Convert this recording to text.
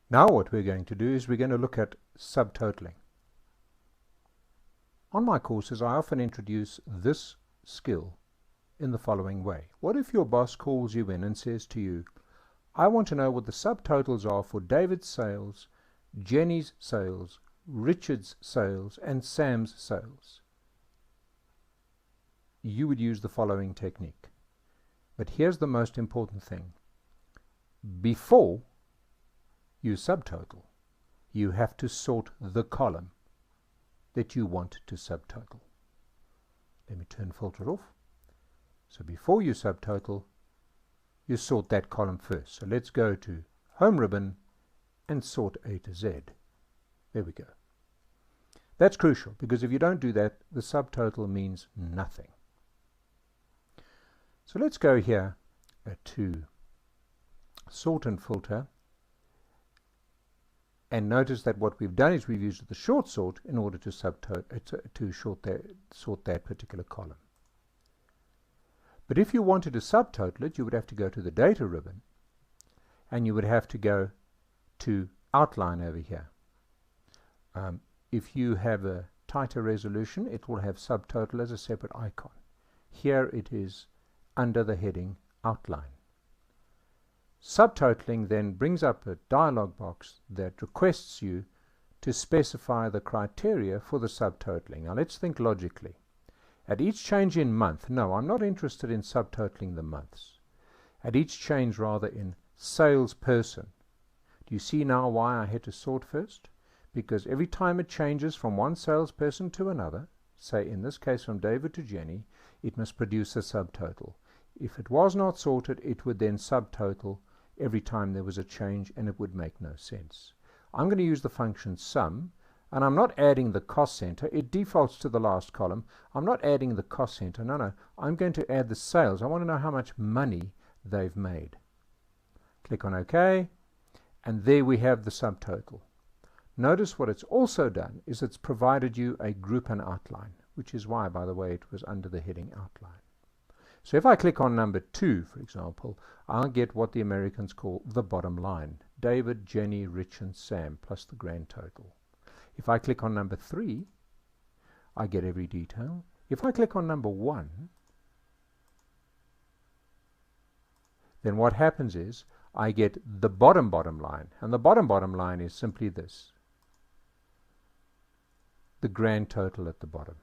Now what we're going to do is we're going to look at subtotaling. On my courses, I often introduce this skill in the following way. What if your boss calls you in and says to you, I want to know what the subtotals are for David's sales, Jenny's sales, Richard's sales, and Sam's sales. You would use the following technique. But here's the most important thing. Before you subtotal, you have to sort the column that you want to subtotal. Let me turn filter off. So before you subtotal, you sort that column first. So let's go to Home Ribbon and sort A to Z. There we go. That's crucial, because if you don't do that, the subtotal means nothing. So let's go here to Sort and Filter, and notice that what we've done is we've used the short sort in order to sort that particular column. But if you wanted to subtotal it, you would have to go to the Data ribbon, and you would have to go to Outline over here. If you have a tighter resolution, it will have Subtotal as a separate icon. Here it is under the heading Outline. Subtotaling then brings up a dialog box that requests you to specify the criteria for the subtotaling. Now let's think logically. At each change in month, no, I'm not interested in subtotaling the months. At each change rather in salesperson. Do you see now why I had to sort first? Because every time it changes from one salesperson to another, say in this case from David to Jenny, it must produce a subtotal. If it was not sorted, it would then subtotal every time there was a change, and it would make no sense. I'm going to use the function sum, and I'm not adding the cost center. It defaults to the last column. I'm not adding the cost center. No, I'm going to add the sales. I want to know how much money they've made. Click on OK, and there we have the subtotal. Notice what it's also done is it's provided you a group and outline, which is why, by the way, it was under the heading outline. So if I click on number 2, for example, I'll get what the Americans call the bottom line. David, Jenny, Rich, and Sam, plus the grand total. If I click on number 3, I get every detail. If I click on number 1, then what happens is I get the bottom line. And the bottom line is simply this: the grand total at the bottom.